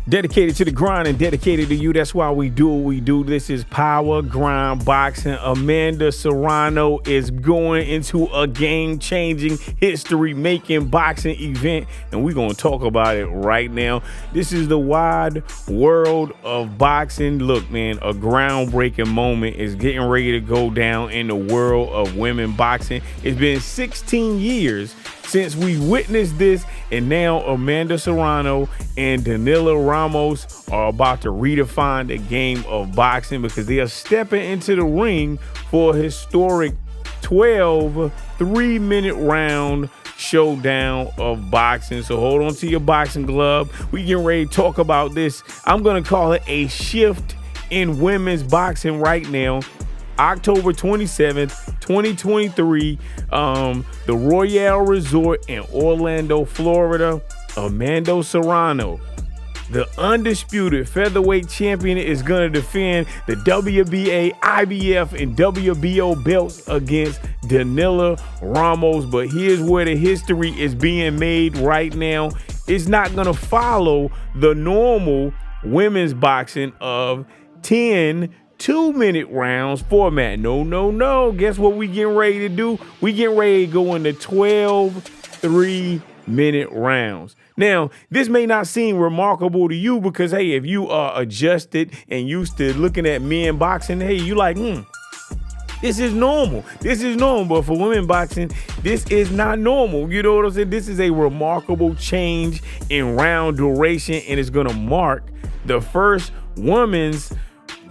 Dedicated to the grind and dedicated to you. That's why we do what we do. This is Power Grind Boxing. Amanda Serrano is going into a game-changing, history-making boxing event, and we're going to talk about it right now. This is the wide world of boxing. Look, man, a groundbreaking moment is getting ready to go down in the world of women boxing. It's been 16 years since we witnessed this, and now Amanda Serrano and Danila Ramos are about to redefine the game of boxing because they are stepping into the ring for a historic 12 3-minute round showdown of boxing. So hold on to your boxing glove. We getting ready to talk about this. I'm going to call it a shift in women's boxing right now. October 27th, 2023, the Royale Resort in Orlando, Florida. Amanda Serrano, the undisputed featherweight champion, is going to defend the WBA, IBF, and WBO belts against Danila Ramos. But here's where the history is being made right now. It's not going to follow the normal women's boxing of 10 2-minute rounds format. No. Guess what we getting ready to do? We getting ready to go into 12 3-minute rounds. Now, this may not seem remarkable to you because, hey, if you are adjusted and used to looking at men boxing, hey, you like, this is normal. This is normal. But for women boxing, this is not normal. You know what I'm saying? This is a remarkable change in round duration, and it's going to mark the first women's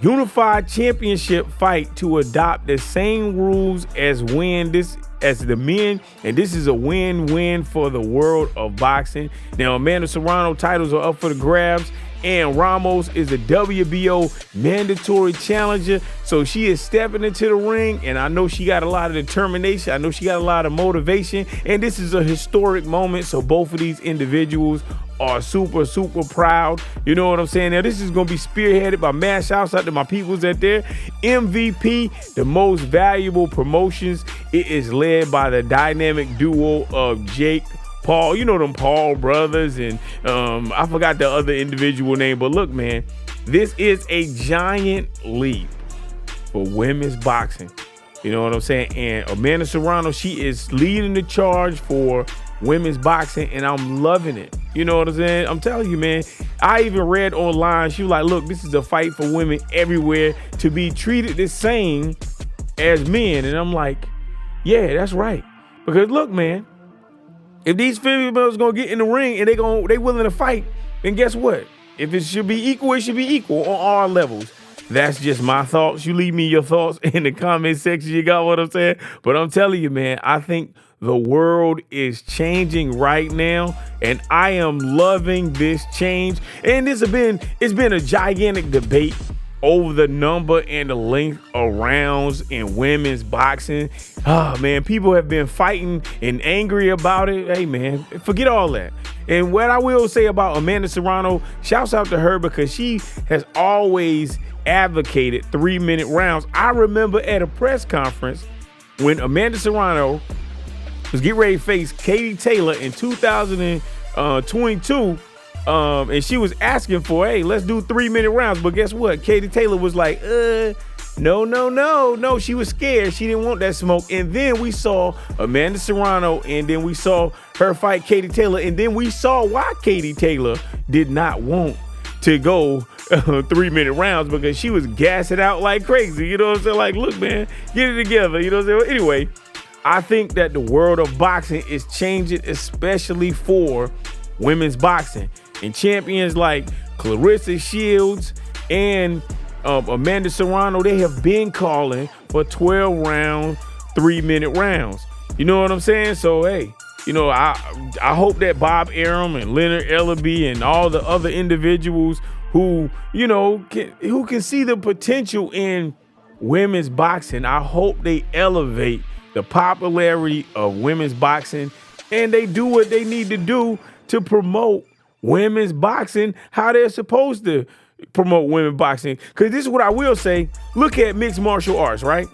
unified championship fight to adopt the same rules as the men, and this is a win-win for the world of boxing. Now, Amanda Serrano titles are up for the grabs, and Ramos is a WBO mandatory challenger, so she is stepping into the ring, and I know she got a lot of determination. I know she got a lot of motivation, and this is a historic moment, so both of these individuals are super proud. You know what I'm saying? Now, this is going to be spearheaded by mad shouts out to my peoples out there. MVP, the most valuable promotions. It is led by the dynamic duo of Jake Paul. You know them Paul brothers, and I forgot the other individual name. But look, man, this is a giant leap for women's boxing. You know what I'm saying? And Amanda Serrano, she is leading the charge for women's boxing, and I'm loving it. You know what I'm saying? I'm telling you, man, I even read online, she was like, look, this is a fight for women everywhere to be treated the same as men. And I'm like, yeah, that's right. Because look, man, if these females gonna get in the ring and they willing to fight, then guess what? If it should be equal, it should be equal on all levels. That's just my thoughts. You leave me your thoughts in the comment section. You got what I'm saying? But I'm telling you, man, I think the world is changing right now, and I am loving this change. And it's been a gigantic debate over the number and the length of rounds in women's boxing. Oh, man, people have been fighting and angry about it. Hey, man, forget all that. And what I will say about Amanda Serrano, shouts out to her because she has always advocated 3-minute rounds. I remember at a press conference when Amanda Serrano was getting ready to face Katie Taylor in 2022, and she was asking for, hey, let's do 3-minute rounds. But guess what? Katie Taylor was like, no. She was scared. She didn't want that smoke. And then we saw Amanda Serrano, and then we saw her fight Katie Taylor, and then we saw why Katie Taylor did not want to go 3-minute rounds, because she was gassing out like crazy. You know what I'm saying? Like, look, man, get it together. You know what I'm saying? Anyway, I think that the world of boxing is changing, especially for women's boxing. And champions like Clarissa Shields and Amanda Serrano, they have been calling for 12-round, 3-minute rounds. You know what I'm saying? So, hey, you know, I hope that Bob Arum and Leonard Ellaby and all the other individuals who, you know, who can see the potential in women's boxing, I hope they elevate the popularity of women's boxing, and they do what they need to do to promote women's boxing how they're supposed to promote women's boxing. Because this is what I will say. Look at mixed martial arts, right?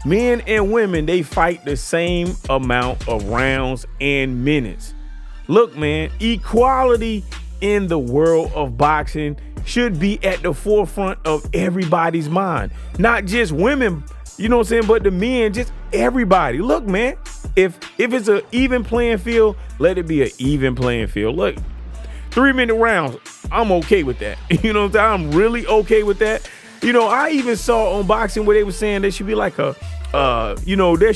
Men and women, they fight the same amount of rounds and minutes. Look, man, equality in the world of boxing should be at the forefront of everybody's mind. Not just women, you know what I'm saying, but the men, just everybody. Look, man, if it's an even playing field, let it be an even playing field. Look, 3-minute rounds, I'm okay with that. You know what I'm saying? I'm really okay with that. You know, I even saw on boxing where they were saying there should be like a, there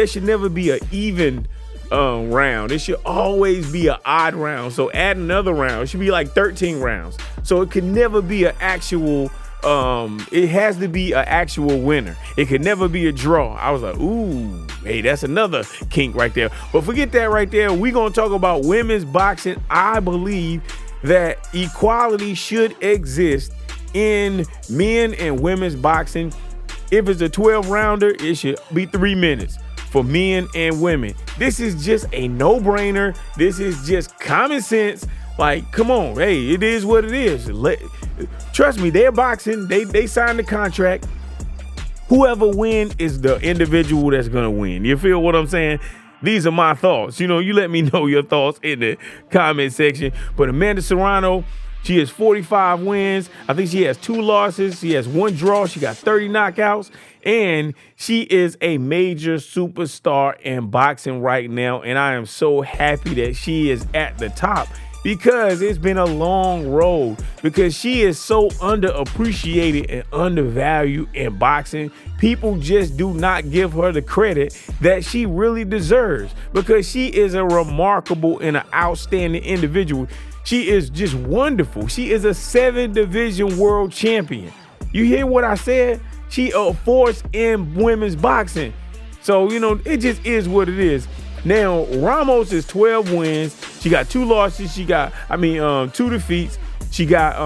should never be an even round. It should always be an odd round. So add another round. It should be like 13 rounds. So it could never be an actual. It has to be an actual winner. It could never be a draw. I was like, ooh, hey, that's another kink right there. But forget that right there. We're gonna talk about women's boxing. I believe that equality should exist in men and women's boxing. If it's a 12-rounder, it should be 3 minutes for men and women. This is just a no-brainer. This is just common sense. Like, come on, hey, it is what it is. Trust me, they're boxing. They signed the contract. Whoever wins is the individual that's gonna win. You feel what I'm saying? These are my thoughts. You know, you let me know your thoughts in the comment section. But Amanda Serrano, she has 45 wins. I think she has 2 losses. She has 1 draw. She got 30 knockouts. And she is a major superstar in boxing right now. And I am so happy that she is at the top, because it's been a long road, because she is so underappreciated and undervalued in boxing. People just do not give her the credit that she really deserves, because she is a remarkable and an outstanding individual. She is just wonderful. She is a 7-division world champion. You hear what I said? She a force in women's boxing. So, you know, it just is what it is. Now, Ramos is 12 wins. She got 2 losses. She got, 2 defeats. She got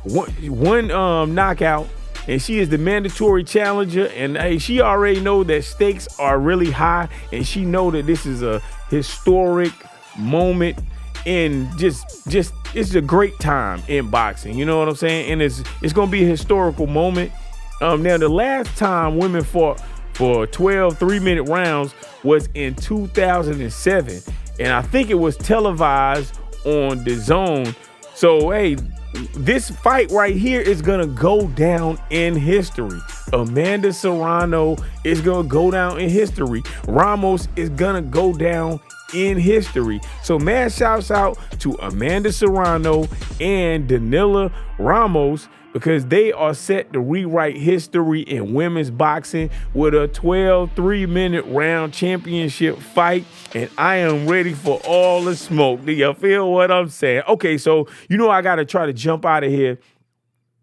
one knockout, and she is the mandatory challenger. And hey, she already know that stakes are really high, and she know that this is a historic moment. And just it's a great time in boxing. You know what I'm saying? And it's gonna be a historical moment. Now, the last time women fought for 12 3-minute rounds was in 2007, and I think it was televised on DAZN. So hey, this fight right here is gonna go down in history. Amanda Serrano is gonna go down in history. Ramos is gonna go down in history. So man, shouts out to Amanda Serrano and Danila Ramos, because they are set to rewrite history in women's boxing with a 12 3-minute round championship fight. And I am ready for all the smoke. Do you feel what I'm saying? Okay, so you know I got to try to jump out of here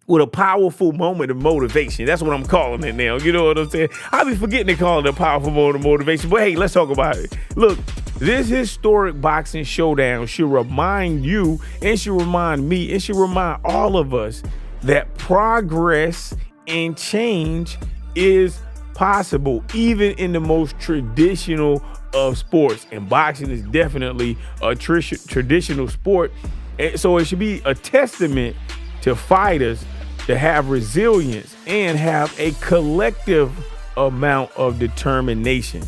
with a powerful moment of motivation. That's what I'm calling it now. You know what I'm saying? I'll be forgetting to call it a powerful moment of motivation. But hey, let's talk about it. Look, this historic boxing showdown should remind you, and should remind me, and should remind all of us that progress and change is possible, even in the most traditional of sports. And boxing is definitely a traditional sport. And so it should be a testament to fighters to have resilience and have a collective amount of determination.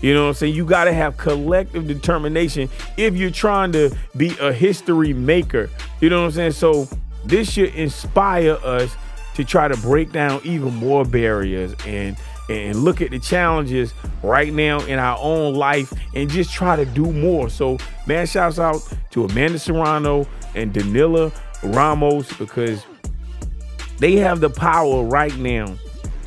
You know what I'm saying? You got to have collective determination if you're trying to be a history maker. You know what I'm saying? So this should inspire us to try to break down even more barriers and look at the challenges right now in our own life and just try to do more. So, man, shouts out to Amanda Serrano and Danila Ramos, because they have the power right now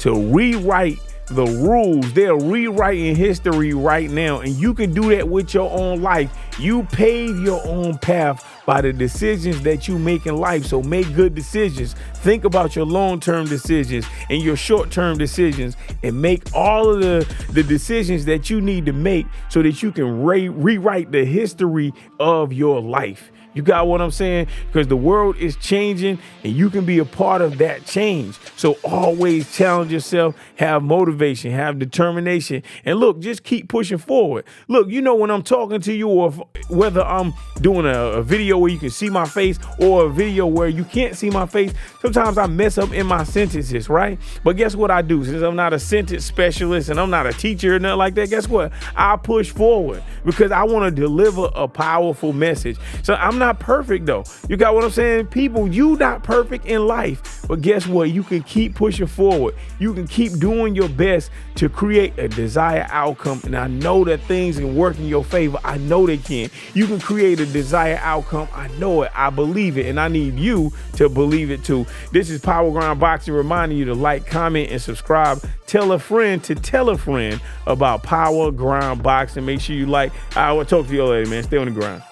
to rewrite the rules. They're rewriting history right now, and you can do that with your own life. You pave your own path by the decisions that you make in life. So make good decisions. Think about your long-term decisions and your short-term decisions, and make all of the decisions that you need to make so that you can rewrite the history of your life. You got what I'm saying? Because the world is changing, and you can be a part of that change. So always challenge yourself, have motivation, have determination, and look, just keep pushing forward. Look, you know, when I'm talking to you, or whether I'm doing a video where you can see my face or a video where you can't see my face, sometimes I mess up in my sentences, right? But guess what I do? Since I'm not a sentence specialist and I'm not a teacher or nothing like that, guess what? I push forward because I want to deliver a powerful message. So I'm not perfect though. You got what I'm saying? People, you not perfect in life, but guess what? You can keep pushing forward. You can keep doing your best to create a desired outcome. And I know that things can work in your favor. I know they can. You can create a desired outcome. I know it. I believe it. And I need you to believe it too. This is Power Grind Boxing reminding you to like, comment, and subscribe. Tell a friend to tell a friend about Power Grind Boxing. Make sure you like. I will talk to you later, man. Stay on the grind.